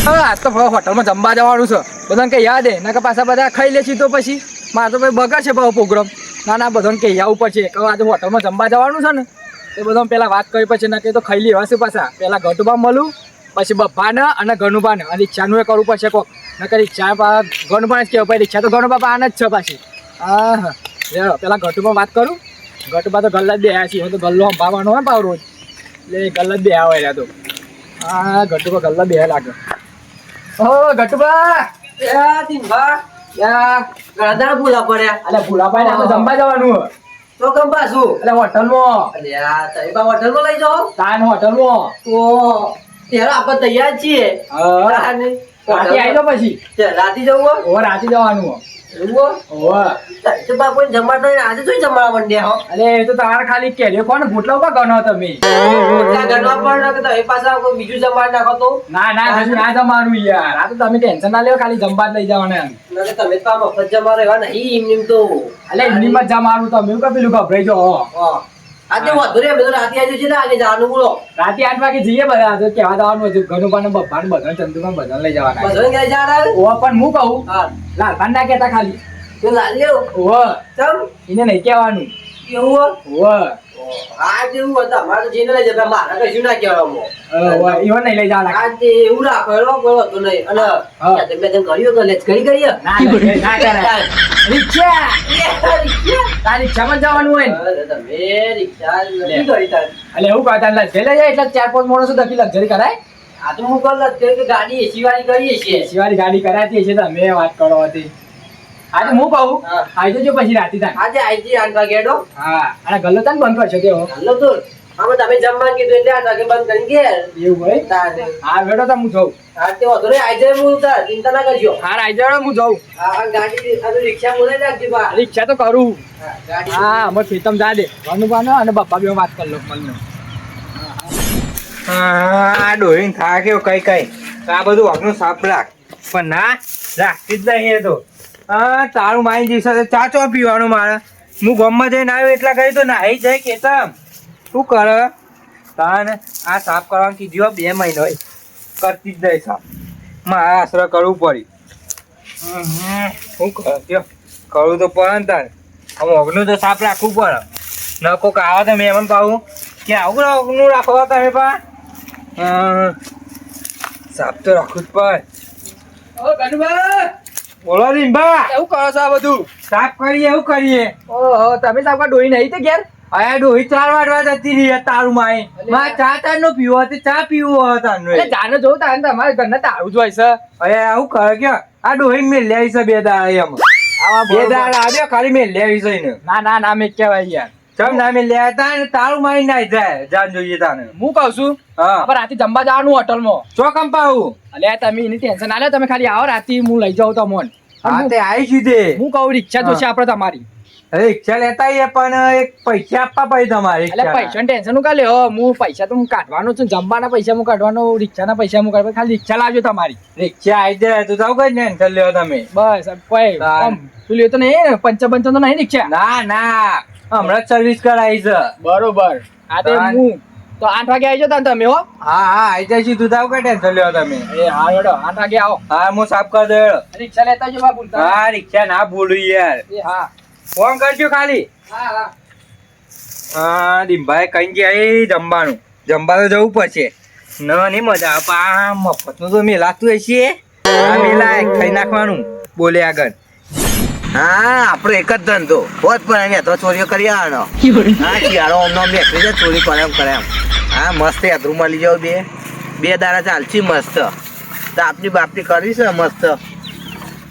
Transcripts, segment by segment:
હા તો હોટલમાં જમવા જવાનું છે બધાને કઈ યાદ ના કે પાછા બધા ખાઈ લેશી તો પછી મારે તો ભાઈ બગાડશે ભાવ પ્રોગ્રામ ના બધાને કઈ આવું પડશે કે આજે હોટલમાં જમવા જવાનું છે ને એ બધા પેલા વાત કરી પછી ના કે તો ખાઈ લેવા છે પાછા પેલા ઘટુબા મળું પછી બપ્પાને અને ગણુબાને અને રિક્ષાનું એ કરવું પડશે કોક નકર રિક્ષા ગણુબા જ કહેવાય રિક્ષા તો ગણુબા આને જ છે પાછી હા પેલા ઘટુબા વાત કરું ઘટુબા તો ગલ્લા જ બેહ્યા છીએ તો ગલ્લો સંભાળવાનો હોય પાવ રોજ એટલે ગલ્લા જ બેહ્યા હોય તો હા ઘટુબા ગલ્લા બેહ્યા લાગે ઓ ઘટુબા ગળાદાર ભૂલા પડ્યા. અલે ભૂલા ભાઈ આપણે જમવા જવાનું તો કેમ પાછું? એટલે હોટલમાં અલે યાર તમે હોટલમાં લઈ જાઓ? તાન હોટલમાં તો ત્યારે આપણે તૈયાર જ છીએ. રાતે આવી જાઓ પછી રાતે જવું ઓ રાતે જવાનું એવું તો બાપુ જમાડો આજે જોઈ જમાડવા માંડ્યા હો. અરે એ તો તારે ખાલી કેર્યો કોણ ભૂટલો કો ગણો તમે ગણવા પણ કે તમે પાછા કોઈ બીજું જમાડ નાખો તો ના હજુ ના જમાડું યાર આ તો તમે ટેન્શન ના લેવો ખાલી જમવા જ લઈ જવાના ના તમે તો આ મફત જમા રહેવા નહીં એમ તો અલે એમની માં જમાડું તમે એવું પેલું ગભરાઈ જાઓ આજે વધુ રે બધું રાતે આવી છે ને આજે જવાનું બોલો રાતે 8 વાગે જઈએ બધા તો કહેવા જવાનું હતું ઘણું પણ બપ્પાને બધા ચંદુમાં બધા લઈ જવાના બધું ક્યાં જવાના ઓ પણ હું કહું લાલભાન ના કહેતા ખાલી તો લાલ્યો ઓ ચમ એને નહીં કહેવાનું એવું ઓ આ જેવું હતા મારે તો જીને લઈ જતા મારા કશું ના કહેવામાં ઈવન નહીં લઈ જવાના આ તે એવું રાખો એનો કોઈ હતું નહીં અને તમે જેમ કર્યું તો લેચ કરી ના કરાય રિક્ષા તારી રિક્ષામાં જવાનું હોય ને તમે રિક્ષા નથી કરી તાર એટલે એવું કહેતા લક્ઝરી લઈ જાય એટલે 4-5 માણસો દખી લક્ઝરી કરાય આ તો હું કર કે ગાડી એસી વાળી કરીએ છીએ શિવારી ગાડી કરાતી છે તમે વાત કરો હતી આજે હું કહું આવી જજો પછી રાતી થાય આજે આઈજી 8 વાગે હેડો હા અને ગલ્લો તને બંધ કરશો તેવો હાલો તો આમાં તમે જમવા કીધું એટલે 8 વાગે બંધ કરી ગયા એવું હોય તારે હા બેઠો તો હું જઉં હા તે વધુ રે આઈ જાય હું તાર ચિંતા ના કરજો હા આવી જાવ હું જઉં આ ગાડી આ તો રિક્ષા બોલાઈ નાખજો બા રિક્ષા તો કરું ગાડી હા અમે પ્રીતમ જા દે ભાનુભાનો અને બપ્પા બે વાત કરી લો મને આ ડોહીને થાક્યો કઈ આ બધું વાગનું સાફ રાખ પણ ના રાખતી જ નહીં એ તો હા તારું માઈ દિવસે ચા ચો પીવાનું મારે હું ગામમાં જઈને આવ્યો એટલા કરી તો નાહી જાય કેતમ શું કરે તાને આ સાફ કરવાનું કીધું 2 મહિનો કરતી જ જાય સાફ મારે આશરો કરવું પડી શું કરે કયો કરવું તો પડે ને તારે આમ ઓગનું તો સાફ રાખવું પડે ન કોક આવે તો મેં એમ પાવું કે આવું ઓગનું રાખો તમે પા સાફ તો રાખવું જ પડે ઓ ગણુબા બોલો રીંબા એવું કરો છો આ બધું સાફ કરીએ એવું કરીએ ઓહો તમે સાફ ડોઈ નહીં તે ઘેર અયા ડોહી 4 વાગવા જતી રહી તારું માય માં ચા તારનો પીવો હતો ચા પીવો હતો એટલે જાને જોઉં તારે તમારે ઘરના તારું જ હોય છે અયા આવું કરે કે આ ડોહી મેં લેવી છે 2 દાડા એમ આવા 2 દાડા આવ્યો ખાલી મેં લેવી છે ને ના મેં કહેવાય યાર ચમ ના મેં લેતા તા ને તારું માય નાઈ જાય જાન જોઈએ તાને હું કહું છું હા આપણે રાતે જમવા જવાનું હોટલમાં ચોકમ પાવું અલ્યા તમે એની ટેન્શન ના લો તમે ખાલી આવો રાતે હું લઈ જાઉં તમને હા તે આવી સીધે હું કહું રિક્ષા જોશે આપણે તમારી રિક્ષા લેતા આવીએ પણ એક પૈસા આપવા પડે તમારે એટલે પૈસાની ટેન્શન નું કાલે હું પૈસા તો હું કાઢવાનો છું જમવાના પૈસા હું કાઢવાનો રિક્ષાના પૈસા હું કાઢવાનો ખાલી રિક્ષા લાવજો તમારી રિક્ષા આવી જાય તો જાવ કઈ ટેન્શન લ્યો તમે બસ કોઈ તું લેતો નહીં 55 તો નહીં રિક્ષા ના હમણાં સર્વિસ કરાવી છે બરોબર આ તે હું તો 8 વાગે આવી જતા તમે હો હા આવી જાય સીધું થાવ કઈ ટેન્શન લ્યો તમે એ હા હેડો 8 વાગે આવો હા હું સાફ કરી દઉં રિક્ષા લેતા જો બાપુ હા રિક્ષા ના ભૂલું યાર એ હા ફોન કરજો ખાલી હા હા દીમભાઈ કઈ ગયા જમવાનું જમવા તો જવું પડશે નહીં મજા આવે આ મફતનું તો મેલાતું હશે આ મેલા ખાઈ નાખવાનું બોલે આગળ હા આપણો એક જ ધંધો હોત પણ એને તો ચોરીઓ કરી આવવાનો હા શિયાળો અમને બેઠી છે ચોરી કરે એમ હા મસ્ત યાત્રું મળી જાવ બે દાડા ચાલશે મસ્ત તાપની બાપની કરવી છે મસ્ત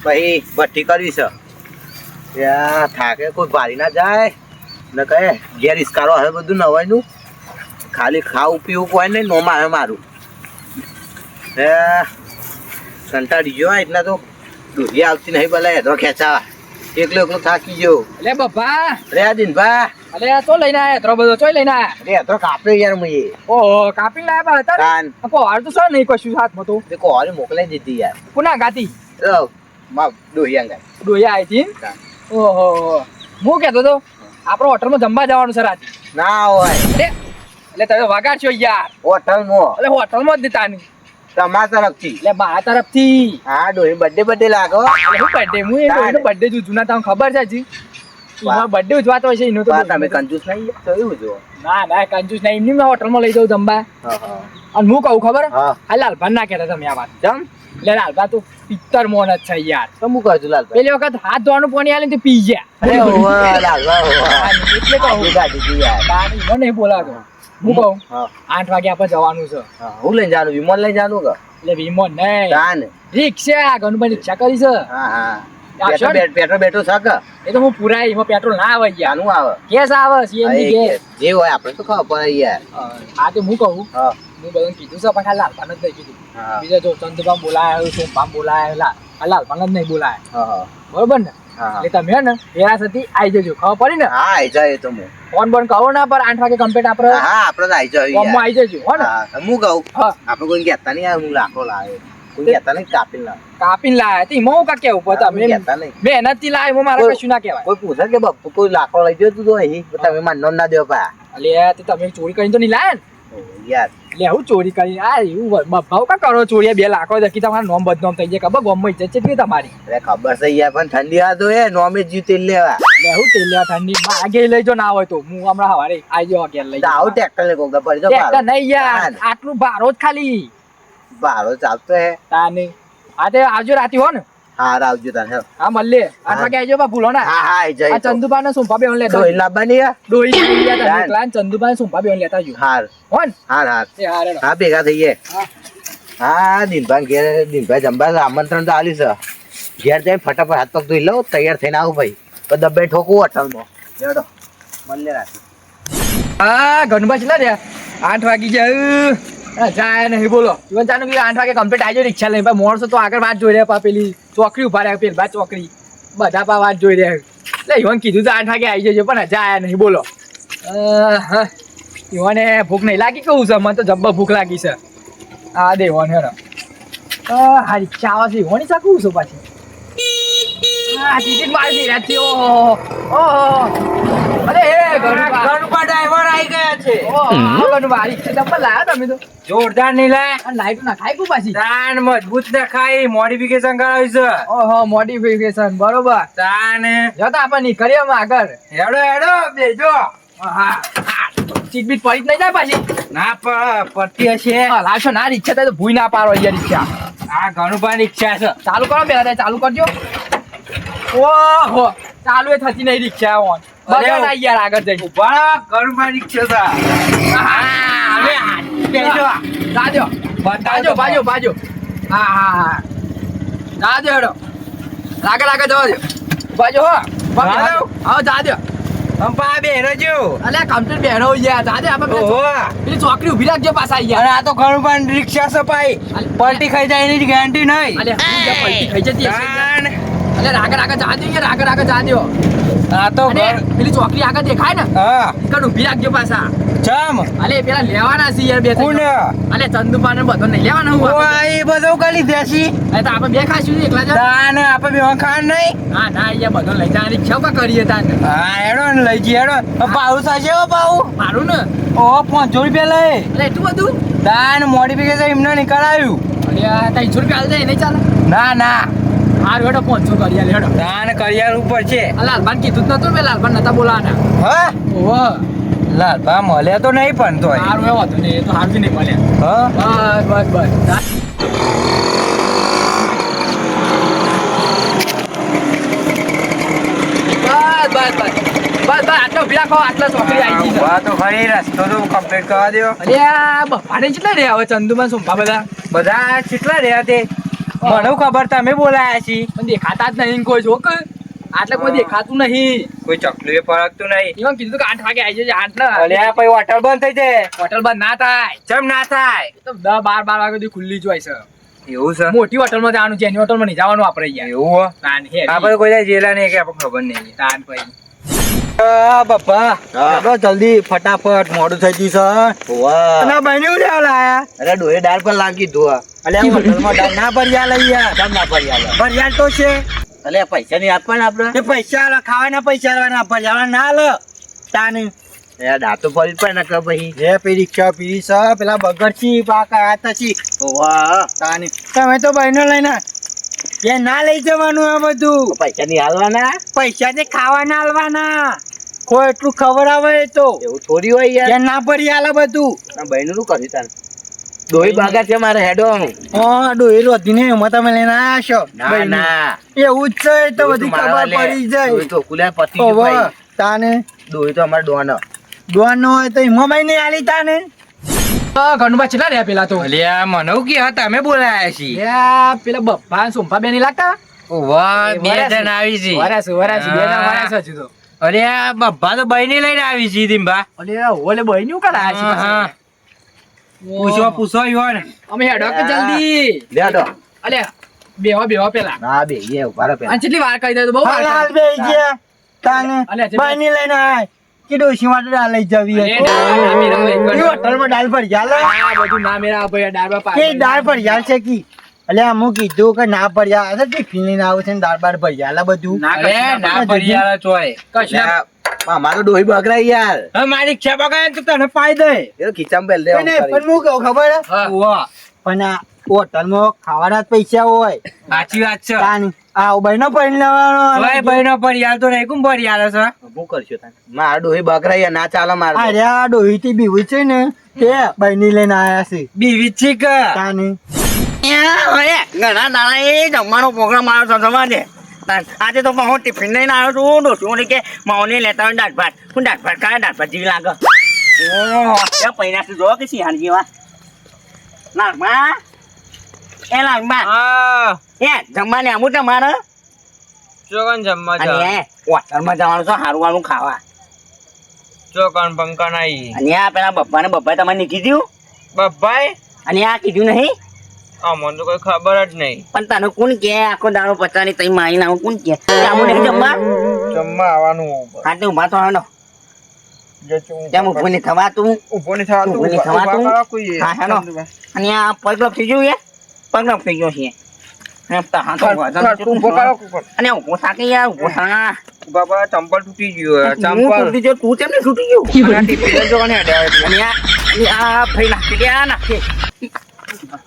પછી ભઠ્ઠી કરવી છે ત્યાં થાકે કોઈ ભારી ના જાય ને કહે ઘેર ઇસ્કારો હવે બધું નવાયનું ખાલી ખાવું પીવું કોઈ નહીં નો મારે મારું હે કંટાળી ગયો એટલા તો ડૂહી આવતી નહીં ભલે હેડો ખેંચાવા એકલો થાકી ગયો એટલે બપ્પા રે દિનભા અલે આ તો લઈને આયા એટલો બધો ચોય લઈને આયા રે તો કાપ્યો યાર મુએ ઓહો કાપી લાયા હતા કાન કોર તો સર નહીં કશું હાથમાં તો તે કોરે મોકલાઈ દીધી યાર પુના ગાતી રો માં ડોહી અંગા ડોયા આવી હતી ઓહો હું કહેતો તો આપણો હોટલમાં જમવા જવાનું છે રાતે ના હોય એટલે તમે વગાડશો યાર હોટલમાં એટલે હોટલમાં જ દેતા નહીં તમારા તરફથી એટલે મારા તરફથી. હા ડોહી બર્થડે લાગો એટલે હું birthday? હું એ ડોહીનો birthday જ ઉજવું ના, તમને ખબર છે હજી? એનો birthday ઉજવાતો હોય છે એનો તો. તમે કંજૂસ નહીં જોયું જો ના ના કંજૂસ નહીં, એમની મેં હોટલમાં લઈ જાઉં જમવા. અને હું કહું ખબર, હા. આ લાલભાન ના કહેતા તમે આ વાત. જમ એટલે લાલભા તો પિત્તર મોન જ છે યાર. તો હું કહું છું લાલભાઈ પેલી વખત હાથ ધોવાનું પાણી આલે ને તે પી ગયા. અરે ઓવા લાલભા ઓવા એટલે કહું ગાડી દી યાર તારી મને નહીં બોલાતો. હું કહું હા 8 વાગે આપણે જવાનું છે. હા હું લઈને જાનું વિમલ લઈને જાનું કે એટલે વિમોન નહીં, જાન રિક્ષા ઘણું રિક્ષા કરી છે. હા હા આવશો ને? પેટ્રોલ બેઠો છે કે એ તો હું પુરાય, એમાં પેટ્રોલ ના આવે યાર. જાનું આવે ગેસ આવે, સીએનજી ગેસ. જે હોય આપણે તો ખબર પડે યાર હા તો હું કહું, હા હું બધાને કીધું છે પણ ખાલી લાલભાન જ નહીં કીધું. હા બીજા જો ચંદુભાઈ બોલાય, સોમભાઈ બોલાય, આ લાલભાન જ નહીં બોલાય. હા બરોબર ને? હા એટલે તમે હે ને વેરાસતી આવી જજો, ખબર પડી ને? હા આઈ જાય તો હું ફોન બોન કહો ના, પર 8 વાગે કમ્પ્લીટ આપણે હા આપણે તો આઈ જાય ફોર્મમાં આવી જજો હો ને. હા હું કહું હા આપણે કોઈ કહેતા નહીં હું લાખો લાવે કોઈ કહેતા નહીં કાપી લાવે કાપીને લાયા તે હું કા કેવું પણ તમે કહેતા નહીં મહેનત થી લાય, મારે કશું ના કહેવાય. કોઈ પૂછે કે બાપુ કોઈ લાખો લઈ ગયો તું તો અહીં તમે માનનો ના દેવો પા એટલે તે તમે ચોરી કરીને તો નહીં લાયા ને? યાર એટલે હું ચોરી કરી આ એવું ભાવ કા કરો ચોરી? 2 લાખો દકી તમારું નામ બદનામ થઈ જાય, ખબર ગોમમાં ઇજ્જત છે તમારી. અરે ખબર છે યાર પણ ઠંડી આ તો એ નોમે જીતી લેવા એટલે હું તેલ લેવા ઠંડી માં આગે લઈ જો ના હોય તો હું હમણાં હવારે આવી જાવ ઘેર લઈ આવું ટ્રેક્ટર ને કોક પડી જો ટ્રેક્ટર નહીં યાર, આટલું ભારો જ ખાલી બારો ચાલતો હે તાને. હા તે આવજો રાતી હો ને. હા આવજો તાને હા મળીએ 8 વાગે આવજો બા, ભૂલો ના. હા હા આઈ આ જાય તો ચંદુબા ને સુંપા બેન લેતા ડોઈ લાવવાની હે? ડોઈ ચંદુબા ને સુંપા બેન લેતા આવજો હાર હો ને? હાર હાર એ હારે હા ભેગા થઈએ હા. હા દિનભાઈ ઘેર દિનભાઈ જમવા આમંત્રણ તો આલ્યું છે ઘેર જઈને ફટાફટ હાથ પગ ધોઈ લઉં તૈયાર થઈને આવું ભાઈ તો દબ્બે ઠોકવું હોટલમાં લેડો મળે રાતે હા ગણબા ચલા રહ્યા 8 વાગી જાય. જાય નહીં બોલો ઇવન ચાનું બી 8 વાગે કમ્પ્લીટ આવી જાય રિક્ષા લઈને. ભાઈ મોણસો તો આગળ વાત જોઈ રહ્યા પા, પેલી ચોકડી ઉભા રહ્યા, પેલી બા ચોકડી બધા પા વાત જોઈ રહ્યા. એટલે ઇવન કીધું તો 8 વાગે આવી જજો પણ જાય નહીં બોલો. ઇવને ભૂખ નહીં લાગી કહું છે, મને તો જબ્બર ભૂખ લાગી છે. આ દે ઇવન હેરો હા રિક્ષા આવે છે ઇવની શકું છું પાછી. હા ટિકિટ મારી રાતી. ઓહો અરે હે ગણપા ડ્રાઈવર આવી ગયા છે. તમે તો જોરદાર નહીં લાય લાઈટ ના ખાઈ કુ પાછી. તાન મજબૂત ના ખાઈ મોડિફિકેશન કરાવી છે ઓહો મોડિફિકેશન બરોબર. તાન જતા આપણે નીકળીએ અમે આગળ. હેડો હેડો બેજો હા સીટ બીટ પડી જ નહીં જાય પાછી. ના પડતી હશે લાવશો ના રિક્ષા થાય તો ભૂઈ ના પાડો અહીંયા રિક્ષા. આ ઘણું રિક્ષા છે ચાલુ કરો પેલા ચાલુ કરજો. ઓહો ચાલુ એ થતી નહીં રિક્ષા ઓન. બગા ના યાર આગળ જઈ. ઉભા ઘણું રિક્ષા છે બેજો જાજો બાજો બાજો બાજો. હા હા હા જાજો હેડો આગળ આગળ જવા દો. બાજો હો જાજો. હા જાજો. અંપા બેનો જો અલ્યા કમ્પ્લીટ બેનો યાર જાજો આપણે ઓહો પેલી ચોકડી ઉભી રાખજો પાછા અને યાર. આ તો ઘણું રિક્ષા છે ભાઈ પલટી ખાઈ જાય એની ગેરંટી નહીં અલ્યા હું ત્યાં પલટી ખાઈ જતી હશે. તાન અલ્યા આગળ આગળ જાજો યાર આગળ આગળ જાજો. આ તો અને પેલી ચોકડી આગળ દેખાય ને હા કણ ઉભી રાખજો પાછા. ચમ અલે પેલા લેવાના છે યાર બે કોણ અલે ચંદુપાને બધો નહીં લેવાના હું. ઓય એ બધું કરી દેસી અરે તો આપણે બે ખાશું એકલા જ. તાન આપણે બે ખાન નહીં હા ના યાર બધો લઈ જવાની રિક્ષા કા કરીએ તાન. હા હેડો ને લઈ જઈએ હેડો પાઉ થશે હો પાઉ મારું ને ઓ 500 રૂપિયા લે અલે એટલું બધું. તાન મોડિફિકેશન એમને નહીં કરાયું અરે 300 રૂપિયા હાલ દે નહીં ચાલે. ના ના મારું હેડો 500 કરી આલે હેડો. તાન કરિયાર ઉપર છે આ લાલભાન કીધું જ નતું ને લાલભાન નતા બોલાવાના. હા ઓહો લાલભા મળ્યા તો નહીં પણ તોય સારું એવો હતું ને એ તો હારવી નહીં મળે. હા બસ બસ બસ. બસ બસ બસ આટલો ઉભી રાખો આટલા ચોકડી આવી ગઈ છે. વાહ તો ખરી રસ્તો તો કમ્પ્લીટ કરવા દો અરે આ બફાને કેટલા રે હવે ચંદુમાં સોંપા બધા બધા કેટલા રહ્યા તે મને ખબર તમે બોલાયા છી પણ દેખાતા જ નહીં કોઈ જોક. આટલે કોઈ દેખાતું નહીં. કોઈ ચકલું એ પરખતું નહીં એમાં કીધું કે 8 વાગે આવી જજે 8 ના. અલ્યા પછી હોટલ બંધ થઈ જાય હોટલ બંધ ના થાય. ચમ ના થાય એ તો 10-12 વાગે સુધી ખુલ્લી જ હોય છે. એવું છે મોટી હોટલમાં જવાનું છે એની હોટલમાં નહીં જવાનું આપણે યાર. એવું હો તાન હે આપણે કોઈ જેલા નહીં કે આપણે ખબર નહીં તાન પછી બાપા હા. જલ્દી ફટાફટ મોડું થઈ ગયું છે વાહ અને બની ઉડ્યા લાયા અરે ડોહે દાળ પર લાગી ધોવા અલ્યા હોટલમાં દાળ ના ભર્યા લઈ યાર કેમ ના પડી આવે ભર્યા તો છે અલે પૈસા નહીં આપવાના આપણે એ પૈસા આલો ખાવાના પૈસા આલવાના ભર્યા ના લો તાની યાર દાંતો પડી પણ નકર પછી જે પેલી રિક્ષા પીરી છે પેલા બગડચી પાકા હાથ છે વાહ તાને તમે તો બહેનો લઈને કે ના લઈ જવાનું આ બધું પૈસા નહીં હાલવાના પૈસા તે ખાવાના આલવાના કોઈ એટલું ખબર આવે એ તો એવું થોડી હોય યાર કે ના પડી આલે બધું ના બહેનું નું કર્યું તાન દોહી બાગા છે મારે હેડવાનું હા ડોહી રોધીને એમાં તમે લઈને આયા છો ના બહેનું. ના એવું જ છે એ તો બધી ખબર પડી દોહી જાય તો કુલ્યા પતી ગયું ઓવે, ભાઈ તાને દોહી તો અમારે ડોન દોન નો હોય તો એમાં ભાઈ નહીં આલી તાને ઘણું ચેલા રહ્યા પેલા તો અલ્યા મને કે હા તમે બોલાયા છીએ લ્યા, પેલા બપ્પા ને સોમપા બે નહીં લાગતા વાહ બે વરાસી. જણ આવી છે વરાસી, વરાસી, બે જણ વરાસી હજુ તો. અરે આ બબ્બા તો બહેની લઈને આવી છે ધીંબા અલ્યા, ઓલે બહેન્યું કાં લાયા છે હા, હા. પાછા? પૂછો યો ને અમે હેડો કે જલ્દી લેડો અલ્યા બેહો પેલા ના બે એ ઉભા રહો પેલા અને કેટલી વાર કરી દે તો બહુ વાર હાલ કરી. બે ગયા તાને અલ્યા, જે બહેની લઈને આયા કે ડોશી માટે દાળ લઈ જવી અરે, હતી દાળ મેરા લઈ એ ગયો. હોટલમાં દાળ ભરી આલે આ બધું ના મેરા ભાઈ દાળમાં કે પાણી. દાળ ભરી આલ છે કી અલ્યા અમુક કીધું કે ના ભરી આલે ટિફિન લઈને આવું છે ને દાળ બાળ ભરી આલે બધું ના અરે ના ફરિયાળા ચોય કશું ના. અમારો દોહી બગડા યાર હવે મારી ઈચ્છા બગાડે તો તને પાઈ દે એ ખીચામાં બેલ દે આમ પણ કરી. હું કહું ખબર હે? હા. વાહ પણ આ હોટલમાં ખાવાના જ પૈસા હોય સાચી વાત છે તાની આ ભાઈનો પૈણ લેવાનો ભાઈ બહેનો ફરિયાળ તો નહીં કોણ ફરિયાળ છે શું કરશો તાન મારા દોહી બગડા યાર ના ચાલે મારે તો. અરે આ ડોહી થી બીવું છે ને તે બહેની લઈને આયા છે બીવી છે કે તાની ઘણા દાડા એ જમવાનો પ્રોગ્રામ આવ્યો છે સવારે આજે તો હું ટિફિન લઈને આવ્યો છું ડોસું કે માઓને લેતા હોય દાળ ભાત હું દાળ ભાત ખાય દાળ ભાત જેવી લાગે ઓહ પૈના જો કે સિંહાણ જેવા લાલમાં એ લાલમાં હા એ જમવાને આવું તમારે ચોકન જમવા અને જા એ હોટલમાં જવાનું છે સારું વાળું ખાવા ચોકન પંકા નાઈ અને આ પેલા બપ્પાએ તમારે નીકળી દીધું બબ્બાઈ અને આ કીધું નહીં આ મને તો કોઈ ખબર જ નહીં પણ તને કોણ કે આખો દાડો પચાની તઈ મારી નાખું કોણ કે આવું નહીં જમવા જમવા આવવાનું હા તે ઉભા તો હાલો તેમ ઉભો નહીં થવાતું ઉભો નહીં થવાતું ઉભો નહીં થવાતું. ઉભા કરો કોઈ. હા હેલો અને આ પગલો થઈ ગયું યાર પગલો થઈ ગયો છે એમ તો હા તો વજન ઉભો કરો અને ઉભો થાકે યાર ઉભો થા બાબા ચંપલ તૂટી ગયું હું ચંપલ તૂટી ગયો તું કેમ ને તૂટી ગયો અને ટિફિન જો કને અડ્યા અને આ ભાઈ નાખી દે આ નાખી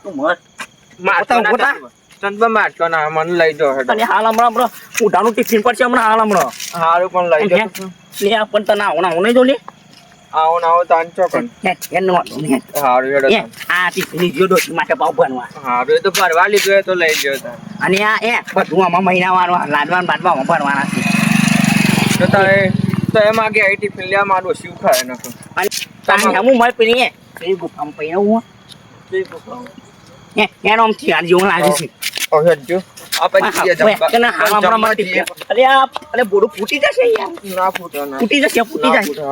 તું મત ઉભા. ચંપલ મારતો ના મને લઈ જાઓ હેડો અને હાલ હમણાં ઉઠાનું ટિફિન પર છે હમણાં હાલ હમણાં હારું પણ લઈ જાઓ લે આ પણ તને આવું નહીં જો લે આવો ના આવો તાન ચોકન એનો વાંધો નહીં હારું હેડો એ આ ટિફિન જો ડોસી માટે ભાવ બનવા હારું એ તો ફરવા લીધું એ તો લઈ ગયો તાન અને આ એ બધું આમાં મહિના વાળવા લાદવાન બાદમાં ભરવાના છે તો તારે તો એમ આગે આઈ ટિફિન લેવા માંડો શું ખાય નકો અને તારે હમું મળ પેલી એ ગુફામાં પૈને હું એનો આમ થિયાર જેવું લાગે છે ઓ હેડજો આ પછી જમવા અરે બોડું ફૂટી જશે યાર ના ફૂટો ના ફૂટી જશે ફૂટી ના જશે ફૂટો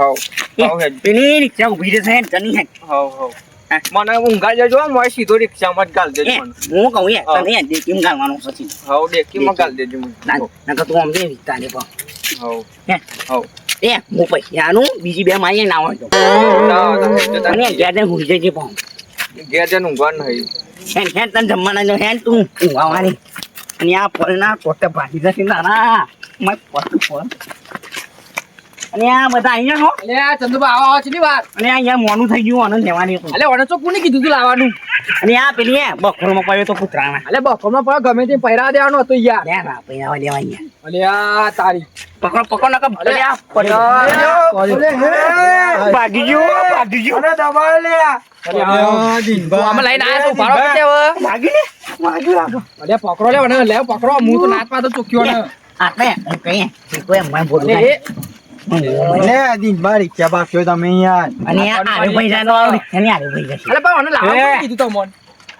હાવ હેડ પેલી રિક્ષા ઉભી જશે જની હે હાવ મને ઊંઘા જજો મોય સીધો રિક્ષામાં જ ગાલ દેજો મને હું કહું યાર તને યાર કેમ ગાલવાનું પછી હાવ ડેકીમાં ગાલ દેજો મને ના તું આમ દે વિકતા દે પણ હાવ હે હાવ એ હું પૈસાનું બીજી બે મારી ના હોય તો ના તમે હેડજો તાન અને ઘેર જઈને હુઈ જજે પણ ઘેર જઈને ઊંઘવા નહીં હેન હેન તને જમવાના જો હેન તું ઊંઘવાની અને આ ફળના પોતે ભાગી જશે ના મેં પોતે ફળ અને આ બધા અહીંયા હો અલે આ ચંદુબા આવા છે ની વાર અને આ અહીંયા મોનું થઈ ગયું આનંદ લેવાની હતું અલે વણે તો કોને કીધું તું લાવવાનું અને આ પેલી એ બખોરમાં પડ્યો તો કૂતરાના અલે બફરમાં પણ ગમે તે પહેરા દેવાનો હતો યાર લે ના પૈણા લેવા અહીંયા અલે આ તારી પકડો પકડો નકર ભલે આ ભાગી ગયો ભાગી ગયો અરે દબાવ લે આમાં લઈને આયા તો ઉભારો કે હવે ભાગી લે ભાગી લાગો અલે પકડો લે વણે લે પકડો હું તો નાચ પાતો ચોક્યો ને આપણે હું કહીએ કોઈ એમ બોલું અલે એ લે દિનભર રિક્ષા પાક્યો તમે યાર અને આ આરે પૈસા નો અને આરે પૈસા અલે પણ વણે લાવવાનું કીધું તો મોન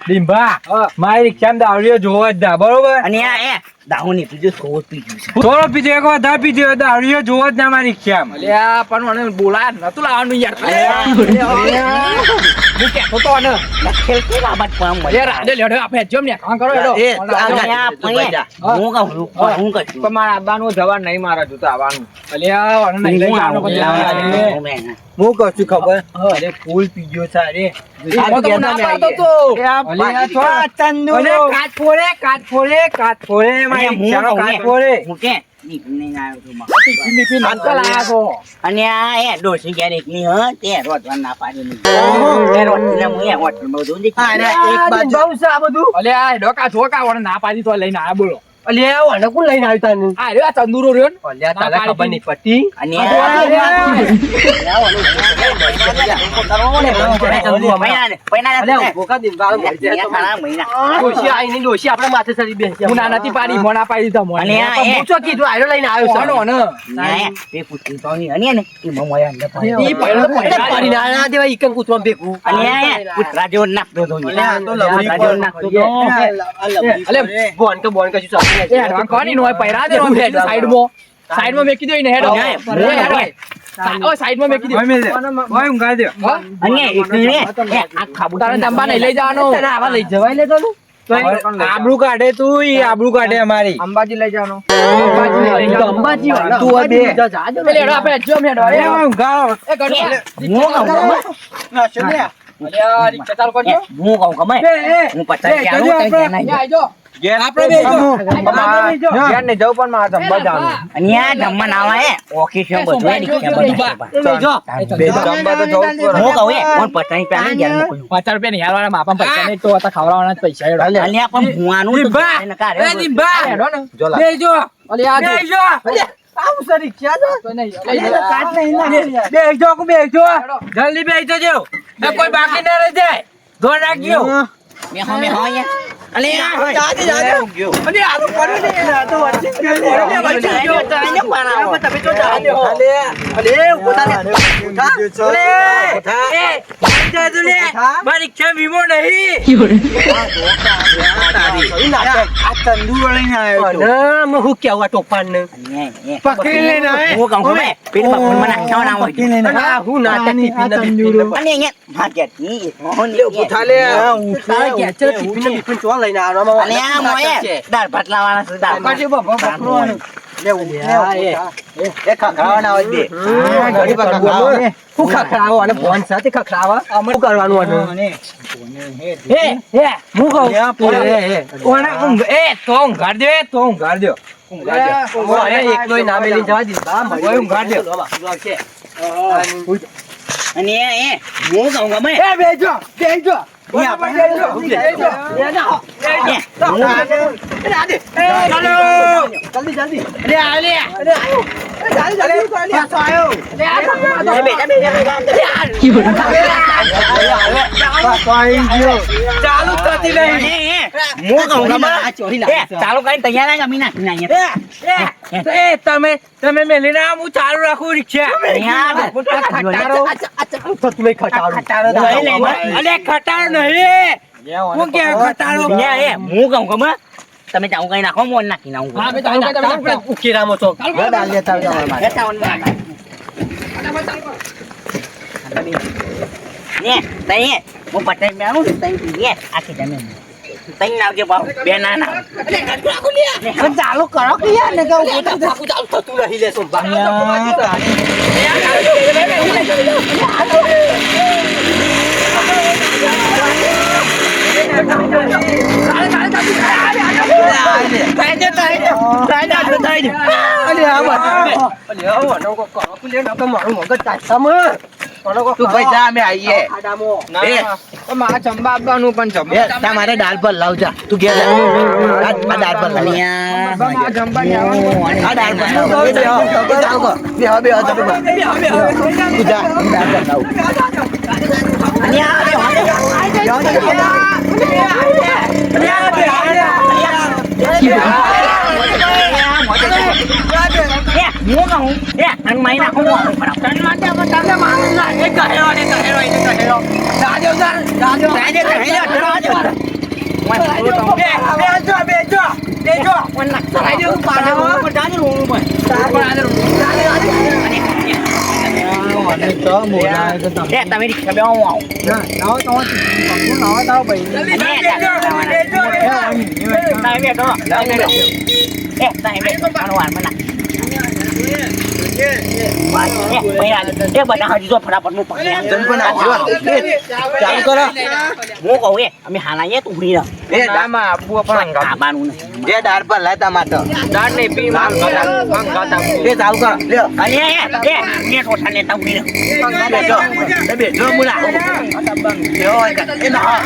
ડીંબા હા. મારી રિક્ષામાં દારૂડિયો જોવા જ ના બરોબર અને આ એ દાહુ ની પીજો થોડું પીજું છે થોડો પીધો એક વધારે પીધો દારૂડિયો જોવા જ ના મારી રિક્ષામાં અલે આ પણ વણે બોલાય નતું લાવવાનું યાર હું કહેતો તો ને ખેલ કે બાબત પણ અલે રાડે લેડો આપણે જમ ને કામ કરો એડો એ, તું આ અને આ પૈયા હું કહું હું કશું પણ મારા આબાનું જવા નહીં મારા જોતા આવવાનું અલે આ વણે નહીં લઈને આવવાનો પછી લાવવાનો. હું કહું છું ખબર અરે ફૂલ પીજો છે અરે આ તો ના પાડતો તો અલે આ તો ચંદુ કાચ ફોડે મારી રિક્ષાનો કાચ ફોડે હું કે ટિફિન લઈને આવ્યો છું માં. ટિફિન અંકલ આયા છો અને આ એ ડોસી ઘેર એકલી હ તે રોટવા ના પાડી નહીં. તે રોટલીને હું એ હોટલમાં બધું હા, દીધી. અને એક બાજુ આ બધું અલે આ ડોકા છોકા વણ ના પાડી તો લઈને આયા બોલો અલ્યા ઓને કોણ લઈને આવ્યો તને આ રહ્યો આ તંદુરો રહ્યો ને અલ્યા ના તને ખબર પાડી નહીં પડતી અને ડોશી આઈને ડોશી આપણા માથે ચડી બેસી હું ના નથી પાડી મોના પાડી તો મોને અને આ એ પૂછો કીધું આયો લઈને આવ્યો છે સોનો ને ઈ પહેલો પડી ના દેવા ઈકન કૂતવા ભેગું બોન કે બોન કશું ચાલે એ હેડવા કોની નો પહેરા દે સાઈડમાં મેકી દો ને હેડો ઓ સાઈડમાં મેકી દો ઓય ઊંઘા દે તારે જંબા નહીં લઈ જવાનો તને આવા લઈ જવાય લે તને આબરૂ કાઢે તું ઈ આબરૂ કાઢે અમારી અંબાજી લઈ જવાનો તો અંબાજી વાળા તું આ બે જાજો પેલે હેડો આપણે જો હેડો એ ઊંઘા એ ગડો ના શોને અલે આ રિક્ષા ચાલુ કરજો આજો આપણે બેજો ઘેર ને જવું પણ મારા જમવા જવાનું જમવા તો જવું જ પડે. 5 રૂપિયા ની હાલવાના માપા પૈસા નહીં તો હતા ખવડાવવાના જ પૈસા હેડો હેડો ને જો લા. બેજો અલે આ જો આવું સર રિક્ષા જો તો નહીં લઈ જાઓ. કાટ નહીં ના બેજો કે બેજો જલ્દી બેજો જો એ કોઈ બાકી ના રહી જાય ધોન રાખજો જાજે અરે આ તો પડ્યો ને આ તો વચ્ચે ગયો તમે તો જાજો અલે પોતાને મારી ક્ષમ વીમો નહીં આ તંદુર લઈને આવ્યો તો ના હું કેવા ટોપાન ને પકડી લઈને આવે હા હું નાટક તારા ઘેર છે ટિફિન ને બિફિન ચો લઈને આવવામાં દાળ ભાત લાવવાના છે દાળ ભાત. કાજે બાબા પકડવાનું એ ખખડાવાના આવે દે ઘણી વાર ખખડાવે હું ખખડાવો અને ફોન સાથે ખખડાવા શું કરવાનું આનું હે હું કહું ઓને ઊંઘ એ તો ઊંઘાડ દે તો ઊંઘાડ દો ઓને એકલોય ના મેલી જવા દીધા ઓય ઊંઘાડ દે અને હું કહું ગમે એ બેજો બેજો ચાલુ થતી નહીં ચાલુ કરી તૈયાર જમી નાખી એ તમે મેલીને આમ હું ચાલુ રાખું રિક્ષા અલે ખટારો નહીં હું કે ખટારો હું કહું ગમે તમે ચાવું કઈ નાખો મોન નાખી નાખું ઉકેરામો છો દાલ લેતા હું પટાઈ મેળું તઈ આખી જમીન તઈ નાવજે ભાવ બે ના નાવ ચાલુ કરો કે યાર ને ચાલુ થતું રહી લેશો મારા ચંબા આપવાનું પણ ચંબા તમારે દાળ પર લાવજા તું ઘેર આ દાળ પર લાવ મારા ચંબા ને આવવાનું આ દાળ પર લાવ બે તું જા દાળ પર લાવ હું કહું તન માઈ નાખું તમે રિક્ષા બે આવું એ બધા હજી તો ફટાફટ નું પકડી જન પણ આવજો. ચાલુ કરો. હું કહું અમે હાલાઈએ તું ઉભરી રહ એ આમાં આપવું પણ ખાવાનું નહીં જે દાળ પર લાતા માતો દાળ નહીં પી માલ ખાતા એ ચાલુ કરો લ્યો અને એ સોઠા લેતા ઉભરી રહ બેસો એ બેસો મુલા એ ના